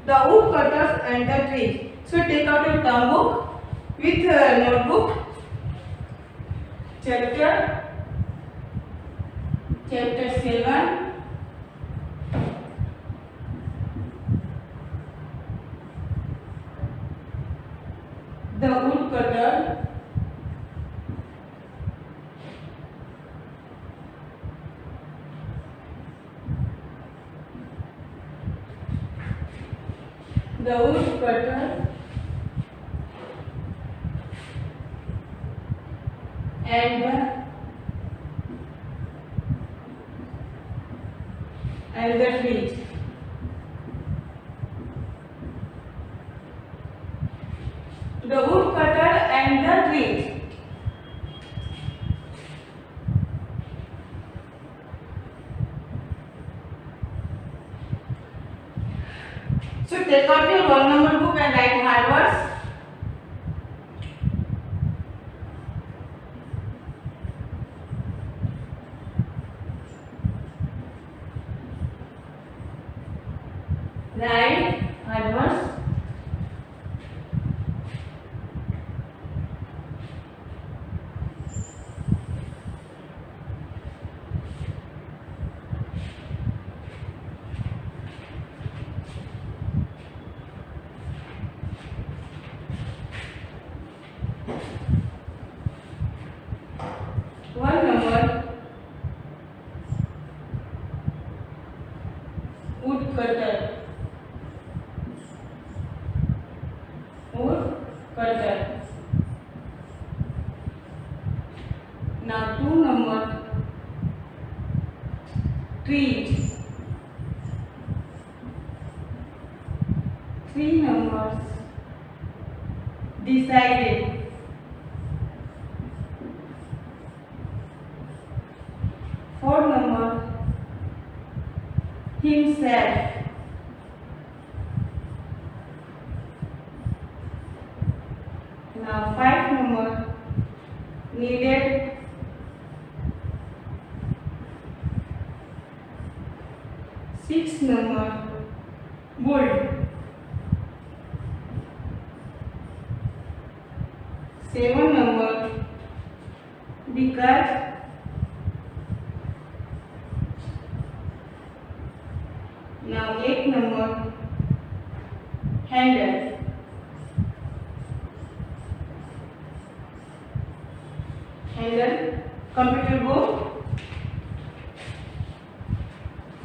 the woodcutters and the trees. So take out your term book with notebook. Chapter 7. The woodcutter and the trees. The woodcutter and the trees. So take out your roll number book and write hard words. Write hard words. One number, woodcutter. Now 2 number, trees. 3 numbers, decided. 4 number, himself. Now 5 number, needed. 6 number, would. 7 number, because. Now 8 number, handle. Computer book.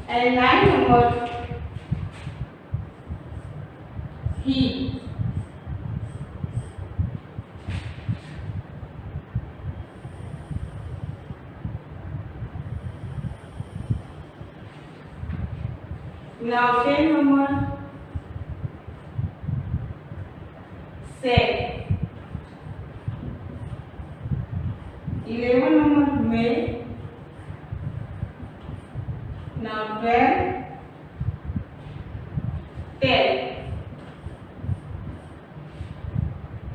And 9 number, he. Now 10 number, said. 11 number, made. Now 12, tell.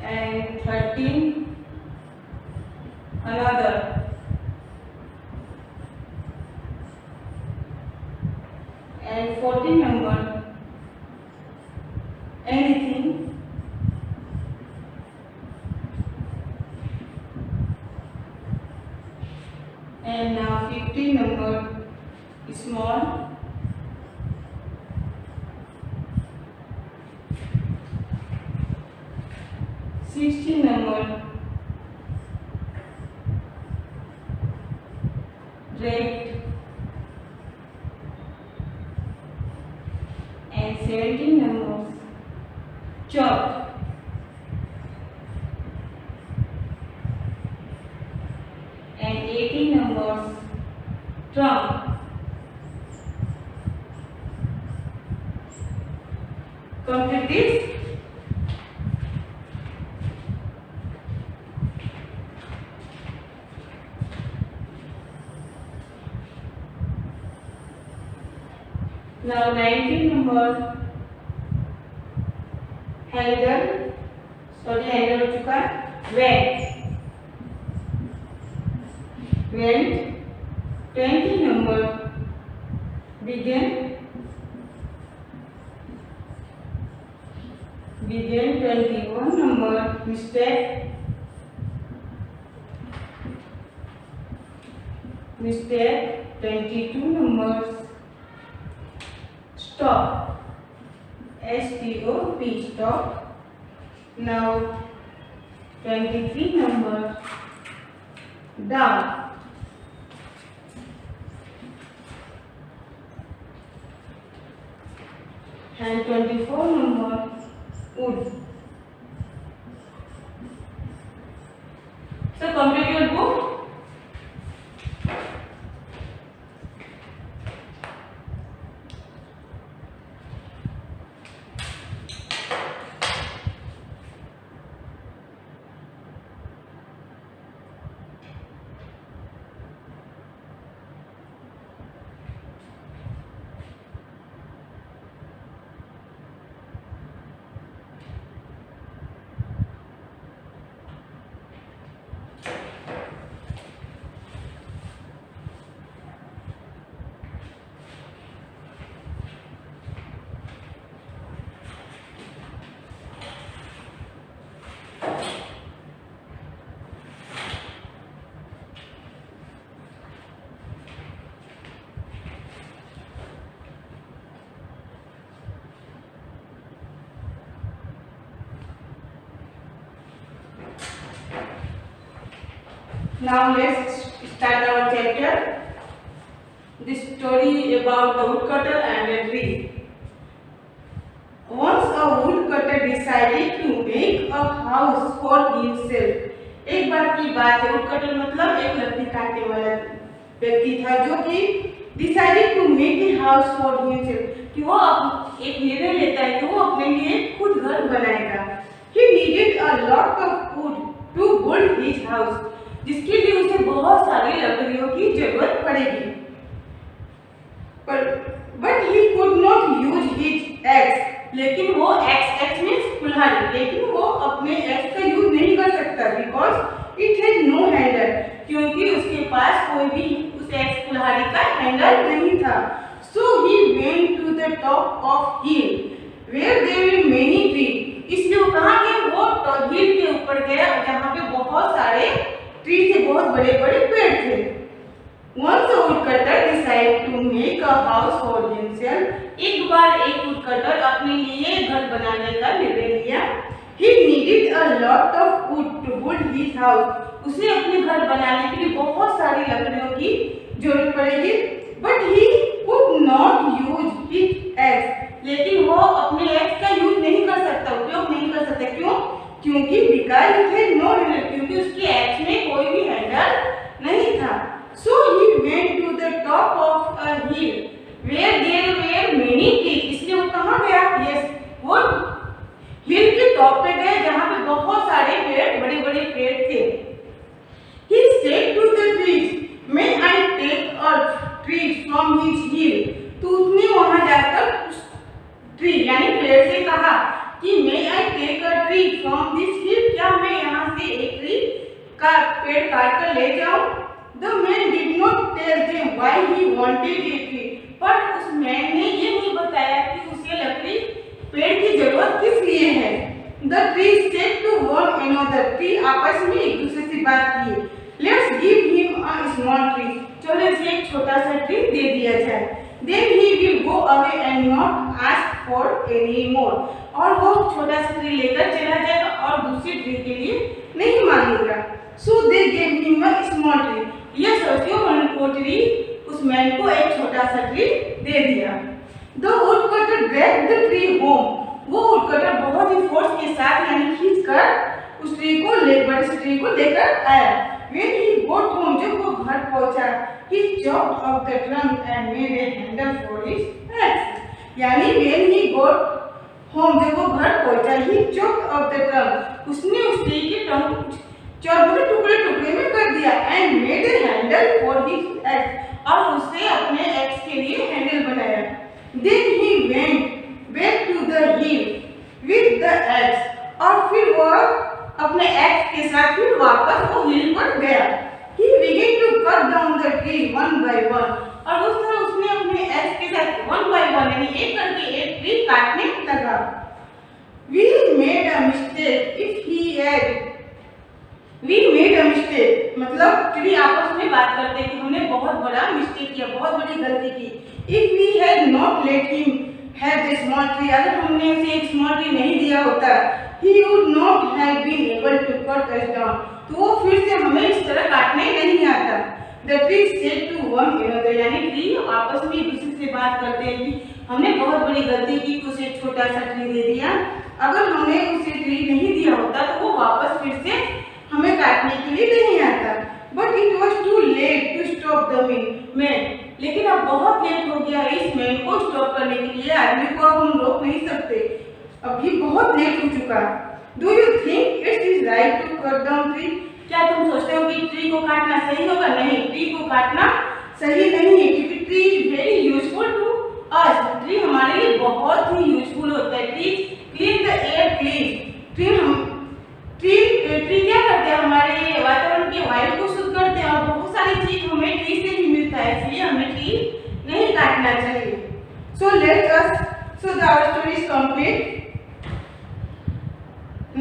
And 13, another. And 14 number, anything. And now 15 number, small. Sixteen number, red. And 17 numbers, chalk. And 18 numbers, trunk. Complete this. Now 19 number, handle. Sorry, handle हो चुका है. Went. 20 number, began. began 21 number, mistake 22 numbers, stop, S-T-O-P, stop. Now 23 numbers, down. And 24 number, wood. So complete your book. Now let's start our chapter. The story about the woodcutter and a tree. Once a woodcutter decided to make a house for himself. एक बार की बात है, woodcutter मतलब एक लकड़ी काटने वाला व्यक्ति था जो कि decided to make a house for himself, कि वो एक निर्णय लेता है कि वो अपने लिए खुद घर बनाएगा. He needed a lot of wood to build his house, जिसके लिए उसे बहुत सारी लकड़ियों की जरूरत पड़ेगी. But he could not use his axe. लेकिन वो एक्स मीन्स कुल्हाड़ी, लेकिन वो अपने एक्स का यूज नहीं कर सकता because it has no handle, क्योंकि उसके पास कोई भी उस एक्स कुल्हाड़ी का हैंडल नहीं था. So he went to the top of hill where there were many tree. इसलिए वो कहाँ गया? वो हिल के ऊपर गया जहाँ पे बहुत सारे ट्री थे, बहुत बड़े बड़े पेड़ थे. Once a woodcutter decided to make a house for himself. एक बार एक woodcutter अपने लिए घर बनाने का निर्णय लिया. He needed a lot of wood to build his house. उसे अपने घर बनाने के लिए बहुत सारी लकड़ियों की जरूरत पड़ेगी. But he could not use his axe. लेकिन वो अपने एक्स का यूज नहीं कर सकता, उपयोग नहीं कर सकता. क्यों? क्योंकि because it had no handle, क्योंकि उसके एक्स में कोई भी हैंडल नहीं था. So he went to the top of a hill where there were many trees. इसलिए वो कहाँ गया? Yes, वो हिल के टॉप पे गए जहाँ पे बहुत सारे पेड़, बड़े बड़े पेड़ थे. He said to the trees, "May I take a tree from his hill?" तो उसने वहाँ जाकर ट्री यानी पेड़ से कहा कि May I take a tree from this hill? क्या मैं यहाँ से एक ट्री का पेड़ काट कर ले जाऊँ? The man did not tell them why he wanted a tree. पर उस मैन ने ये नहीं बताया कि उसे लकड़ी पेड़ की जरूरत किस लिए है. The trees said to one another. Tree आपस में एक दूसरे से बात किए. Let's give him a small tree. चलो इसे एक छोटा सा ट्री दे दिया जाए. Then he will go away and not ask for any more. और वो छोटा सा ट्री लेकर चला जाएगा और दूसरी ट्री के लिए नहीं मांगेगा. So they gave him a small tree. यह सोचियो वो ट्री उस मैन को एक छोटा सा ट्री दे दिया. The woodcutter dragged the tree home. वो woodcutter बहुत ही फोर्स के साथ यानी खींचकर उस ट्री को बड़े से ट्री को लेकर आया. When he got home, जब वो घर पहुंचा, he chopped off the trunk and made a handle for his axe. यानी when he got home, जब वो घर पहुंचा, he chopped off the trunk. उसने उस ट्री के ट्रंक टुकड़े टुकड़े में कर दिया and made a handle for his axe. और उससे अपने एक्स के लिए हैंडल बनाया. Then he went back to the hill with the axe. और फिर वह अपने एक्स के साथ फिर वापस वो हिल पर गया. He began to cut down the tree one by one. और उस तरह उसने अपने एक्स के साथ one by one यानी एक करके एक ट्री काटने लगा. We made a mistake if he had. We made a mistake मतलब ट्री आपस में बात करते हैं कि हमने बहुत बड़ा मिस्टेक किया, बहुत बड़ी गलती की। If we had not let him have the small tree, अगर हमने उसे एक स्मॉल ट्री नहीं दिया होता, he would not have been able to cut us down, तो वो फिर से हमें इस तरह काटने नहीं आता। The trees said to one another, यानी ट्री आपस में एक दूसरे से बात करते हैं कि हमने बहुत बड़ी गलती की कि उसे छोटा सा ट्री दे दिया, अगर हमने उसे ट्री नहीं दिया होता तो वो वापस फिर से हमें काटने के लिए नहीं आता। But it was too late to stop the man, लेकिन अब बहुत लेट हो गया है इस मैन को स्टॉप करने के लिए, आदमी को अब हम रोक नहीं सकते, अभी बहुत लेट हो चुका। Do you think it is right to cut down tree, क्या तुम सोचते हो कि ट्री को काटना सही होगा? नहीं, ट्री को काटना सही नहीं है, क्योंकि tree is very useful to us, tree हमारे लिए बहुत ही यूजफुल होता है। Tree clean the air clean, tree क्या करते हैं, हमारे वातावरण के वायु को शुद्ध करते हैं, और बहुत सारी चीज हमें ट्री से ही मिलता है, इसलिए हमें ट्री नहीं काटना चाहिए। So let us, so the our story is complete.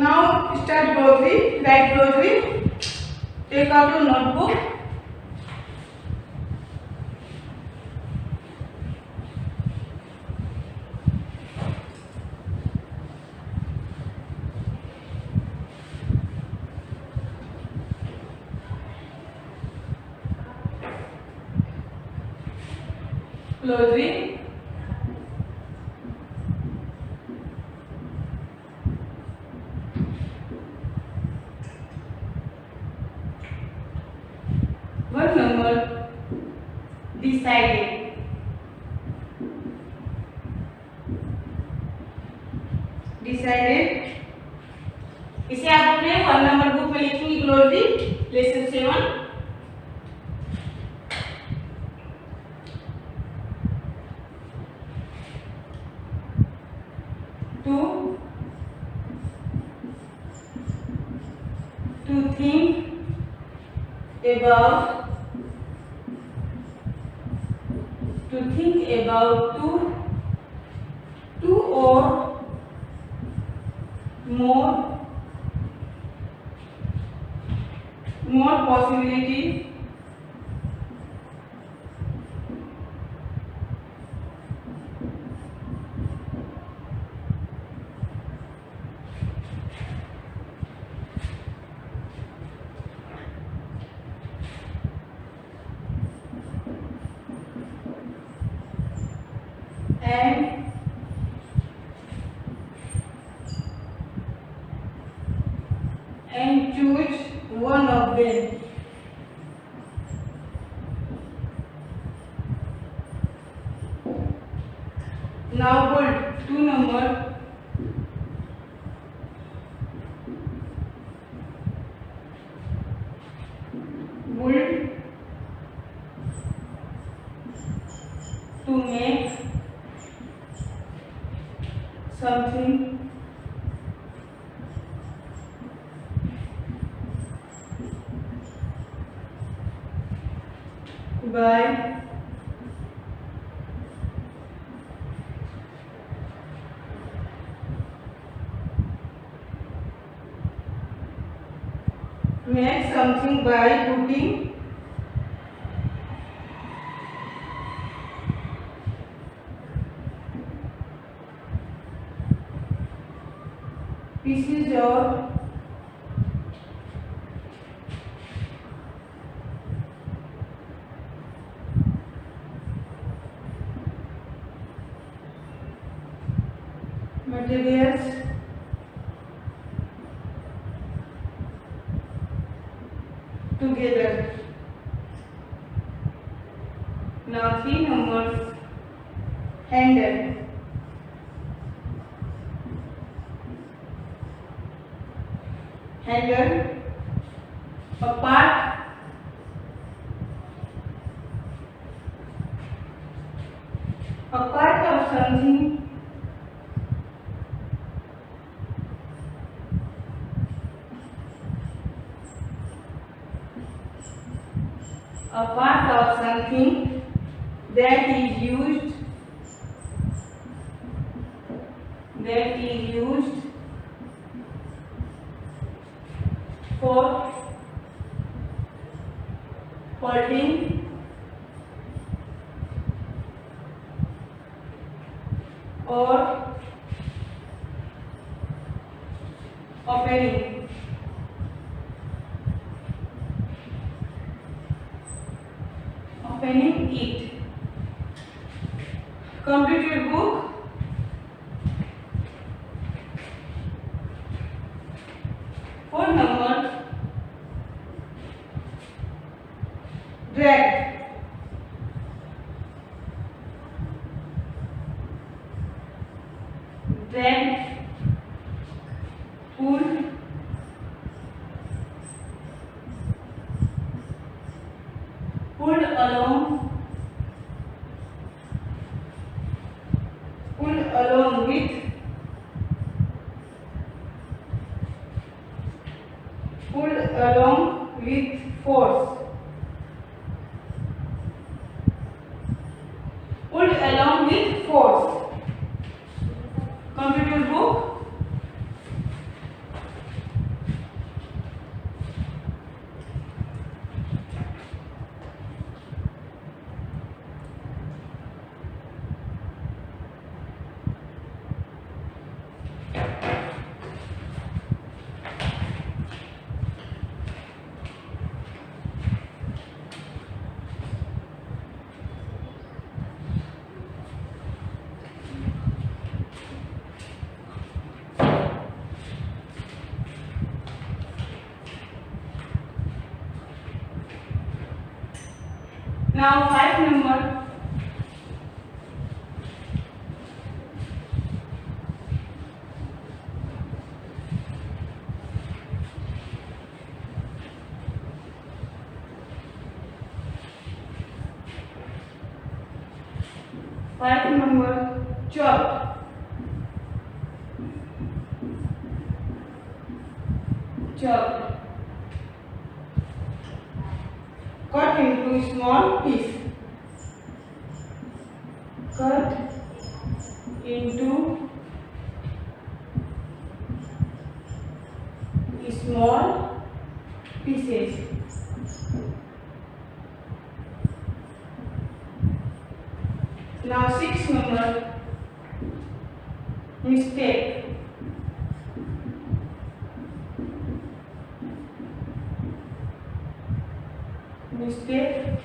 Now start glossary, write glossary, take out your notebook. Glossary, one number, decided, इसे आप अपने 1 नंबर बुक में लिखेंगे। Glossary lesson 7, to think about, two or more possibilities and choose one of them. Now put 2 number, build to make something by make something by putting pieces of materials together. Now 3 numbers, handle, a part of something that is used for folding or opening. Opening it. Complete your book. For number, drag. Drag, pull, pull along with, pull along with force, pull along with force. Complete your book. Now 5 number. Chop. Chop. Cut into small piece. Cut into small pieces. Now 6 number, mistake. Mistake,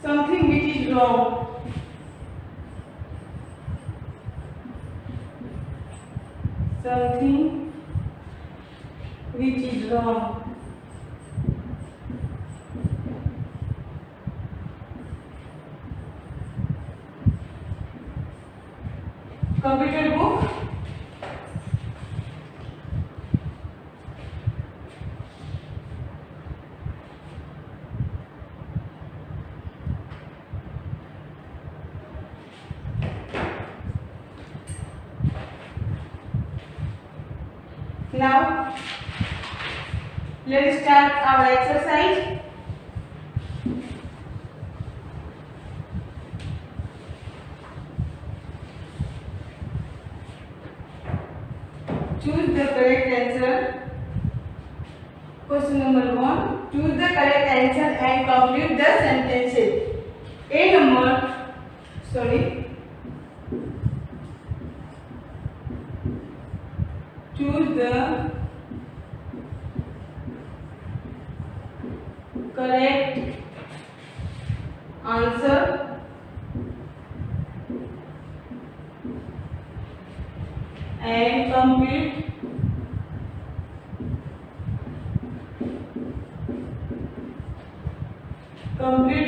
something which is wrong. Something which is wrong. Computer book. Now, let's start our exercise. Choose the correct answer. Question number 1. Choose the correct answer and complete the sentences. Choose the correct answer and complete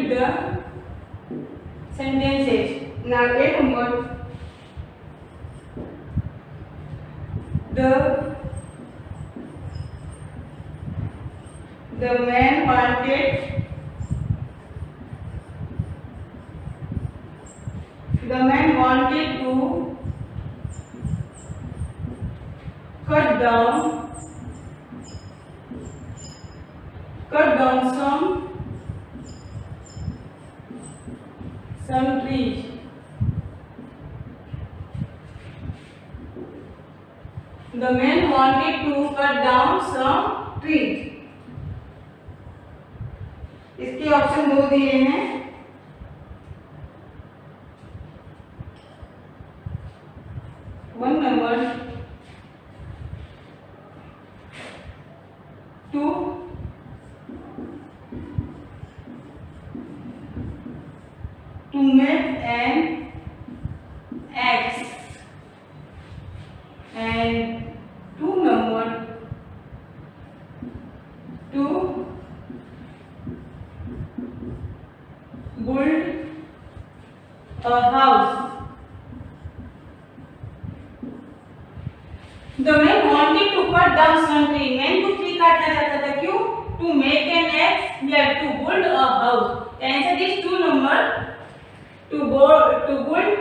the sentences. Now A number. The man wanted to cut down some trees. The man wanted to cut down some trees. इसके option दो दिए हैं. One number, 2, to make an X, and 2 number, to build a house. The man wanted to cut down some tree. Man कुछ tree काटना चाहता था. क्यों? To make an X या to build a house. The answer is 2 number. To build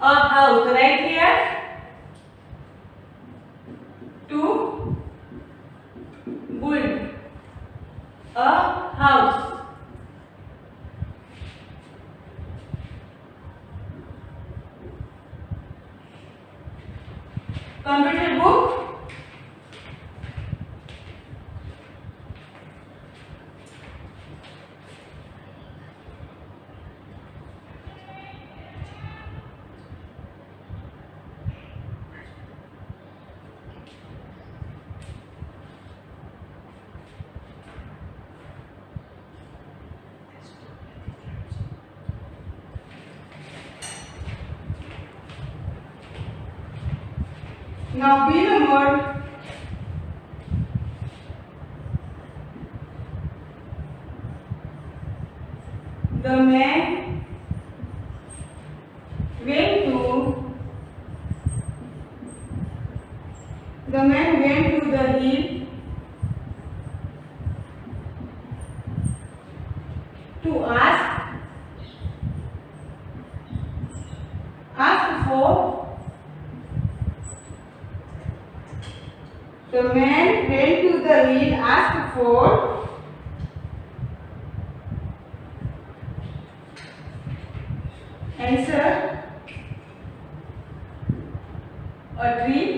a house. Right here. To build a house. Computer book. Now B number. The man went to the hill to ask for. The man went to the hill, asked for answer a tree,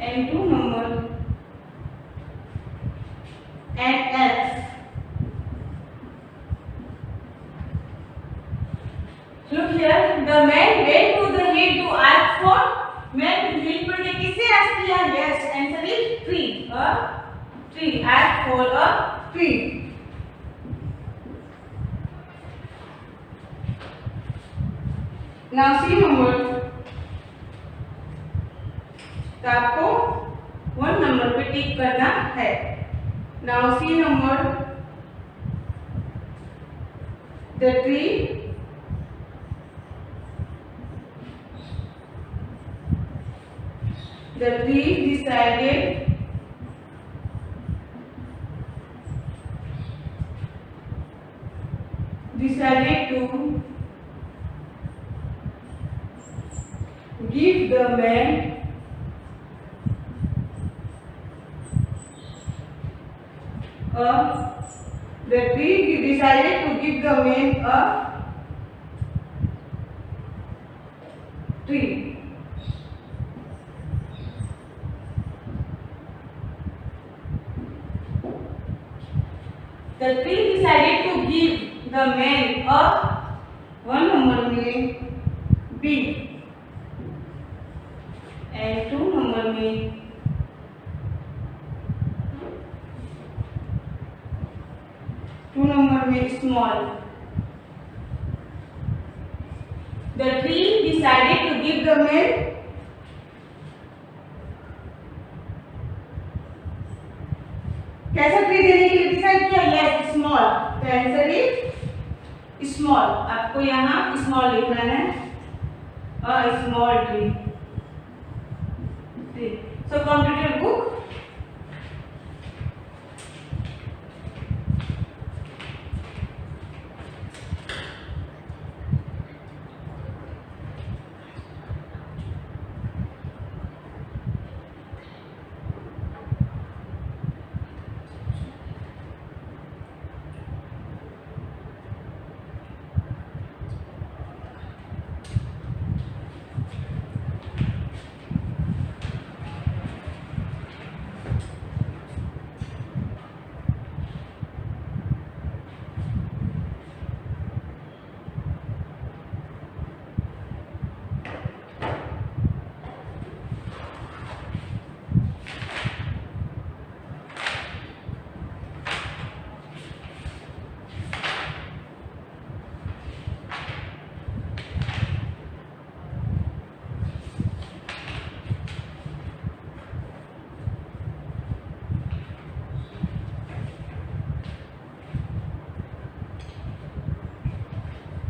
and 2 number, and X. Look here, the man went to the hill to ask for. Man हिल पर ने किसे ask किया? Yes, answer is tree. A tree. Ask for a tree. Now C number. तो आपको 1 number पे टिक करना है. Now C number. The tree decided to give the man a tree. The tree decided to give the man a 1 number में B and 2 number में small. The tree decided to give the man कैसा tree देने के लिए decide किया? Yes, small. तो answer is small. आपको यहाँ स्मॉल लिखना है. A small tree. So computer book.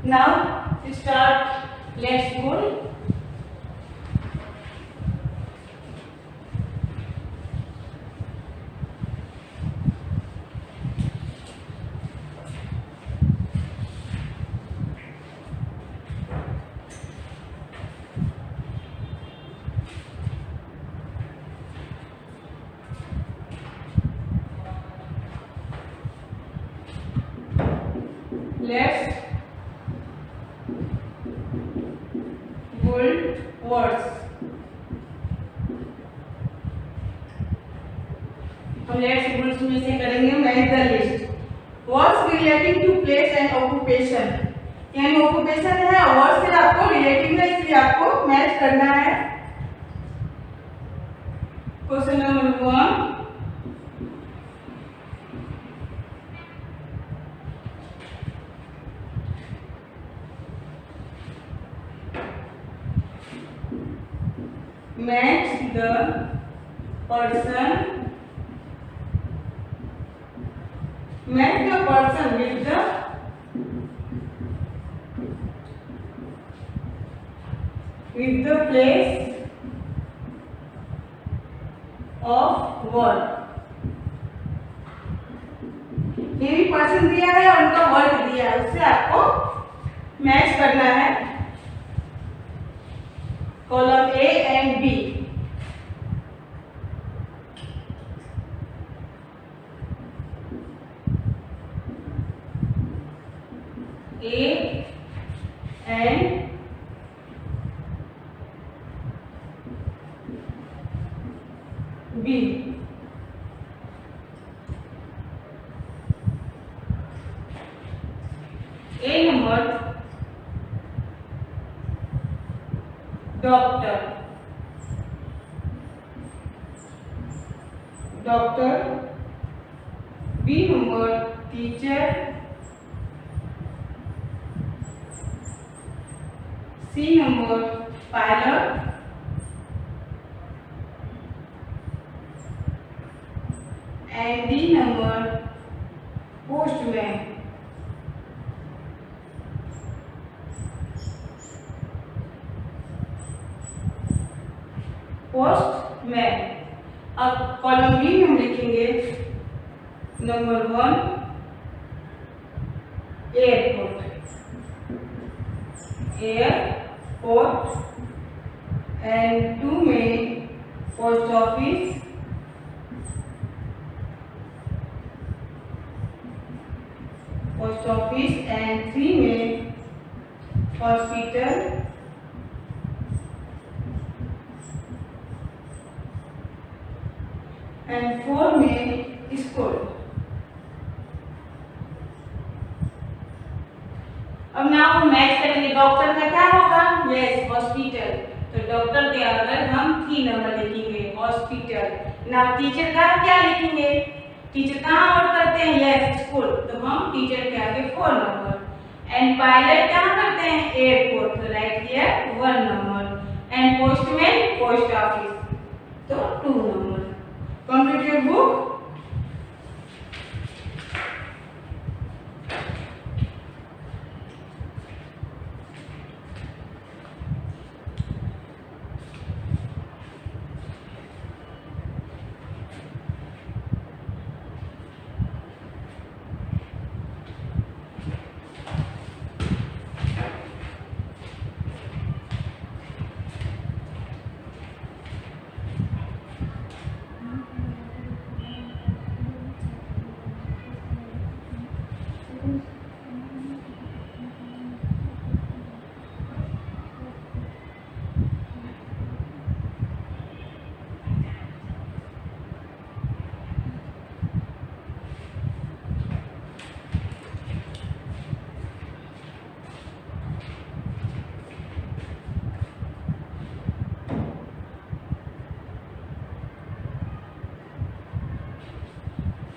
Now start. Let's go. Let's build words. हम लेट्स बुल्स में से करेंगे match the list. Words relating to place and occupation, यानी ऑक्यूपेशन है, वर्ड से आपको रिलेटिंग है, इसलिए आपको मैच करना है. Question number 1. Match the person. Match the person with the place of word. ये भी पर्सन दिया है और उनका वर्ड दिया है, उससे आपको मैच करना है. Column A and B. A and B. A number doctor. B number teacher. C number pilot. And D number postman. Postman. अब कॉलम बी में हम लिखेंगे नंबर 1 एयरपोर्ट. एंड 2 में पोस्ट ऑफिस. एंड 3 में हॉस्पिटल. एंड 4 में school. अब ना हम मैच करेंगे. डॉक्टर का क्या होगा? Yes, hospital. तो डॉक्टर के अगर हम 3 नंबर लिखेंगे हॉस्पिटल. ना टीचर का क्या लिखेंगे? टीचर कहाँ वर्क करते हैं? Yes, school. तो हम टीचर के आगे 4 नंबर. एंड पायलट कहाँ करते हैं? एयरपोर्ट. तो right here 1 number. And postman post office, तो 2 number. Complete your book.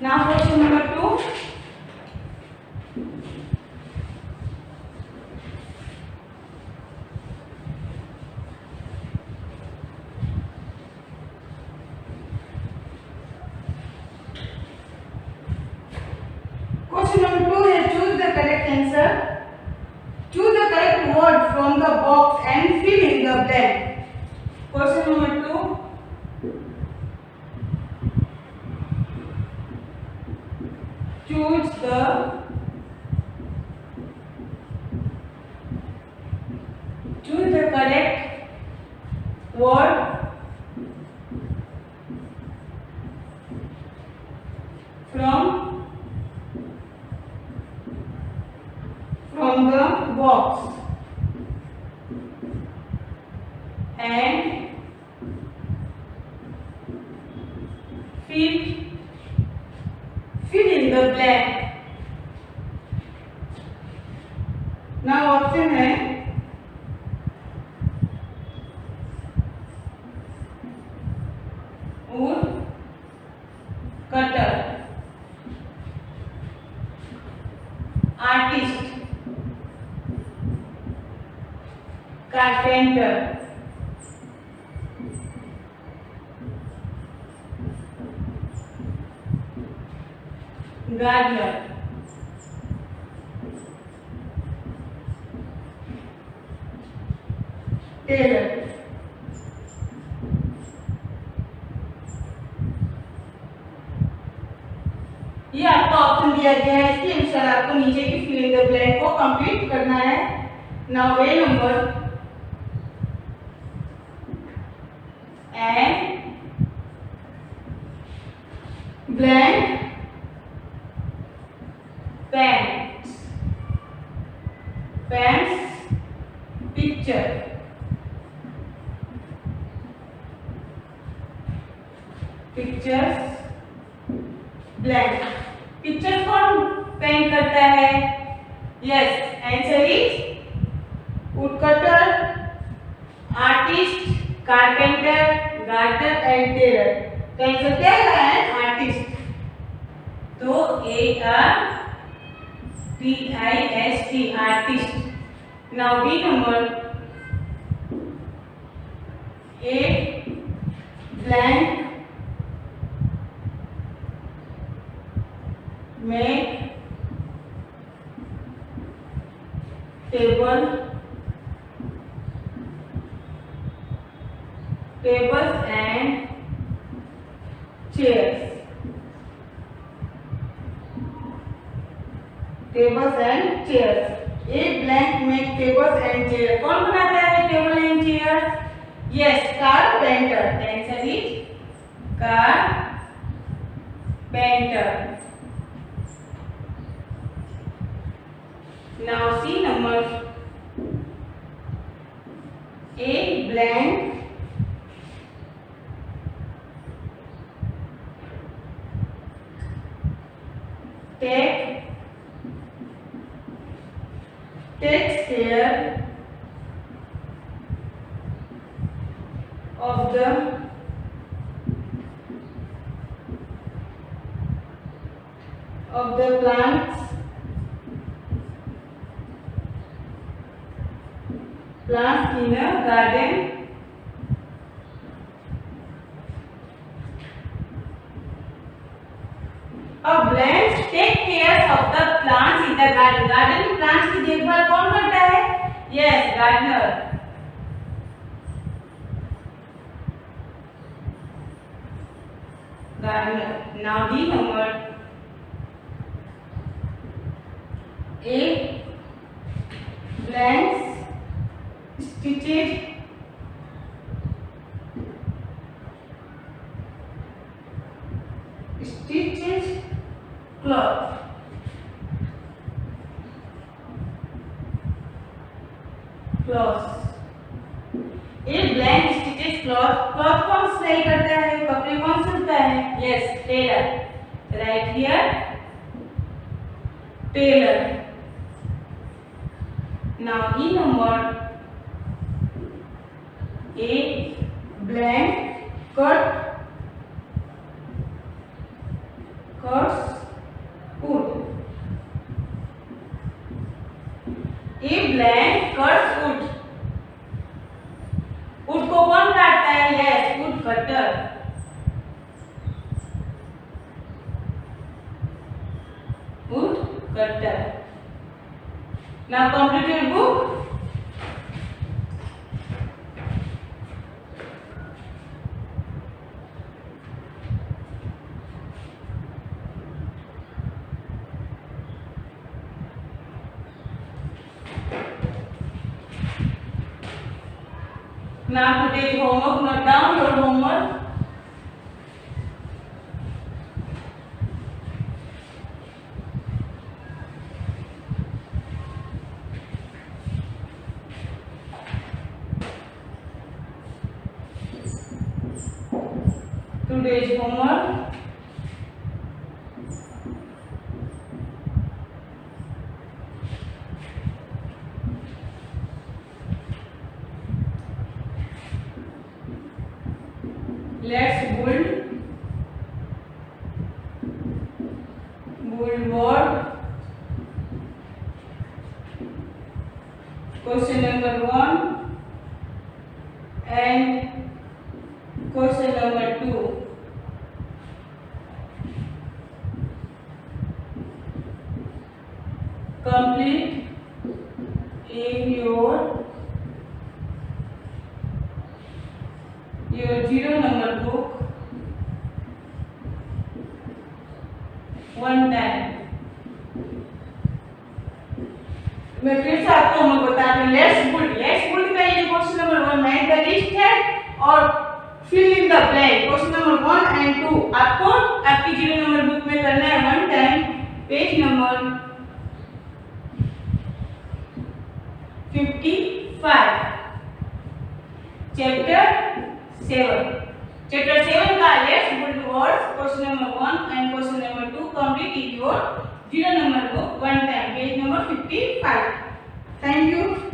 Now question number 2. Question number 2 है choose the correct answer. Choose and fill in the blank. Now option है wood cutter, artist, carpenter, gardener, tailor. ये आपको option दिया गया है, इसके अनुसार आपको नीचे की फिल इन द ब्लैंक को कंप्लीट करना है। Now A number and blank pants picture, pictures blank। Picture कौन पेंट करता है? Yes, answer is wood cutter, artist, carpenter, gardener and tailor. तो आंसर क्या है? आर्टिस्ट। तो ARTIST, artist. Now B number A blank make tables and chairs, tables and chairs। A blank make tables and chairs। कौन बनाता है table and chair? Yes, carpenter. Answer is carpenter. Now see number A blank takes care of the plants in a garden blank take care of the plants in the garden. Garden में plants की देखभाल कौन करता है? Yes, gardener. Now D number A blanks stitches cloth, A blank stitches cloth. Cloth कौन सिलाई करता है? कपड़े कौन सिलता है? Yes, tailor. Right here tailor. Now E number A blank cuts wood। A blank cuts wood। Wood को कौन काटता है? Yes, wood cutter. Wood cutter. Now complete your book. Now today's homework, note down your homework. today's homework. Let's build word. Question number 1 and question number 2. Complete in your 0 number book one time. मैं फिर से आपको हम बता रहे हैं let's built का ये क्वेश्चन नंबर 1 में द लिस्ट है और fill in the blank question number 1 and 2 आपको आपकी 0 नंबर बुक में करना है one time page number 55 chapter 7 का let's build words question number 1 and question number 2 complete in your 0 number book one time page number 55. Thank you.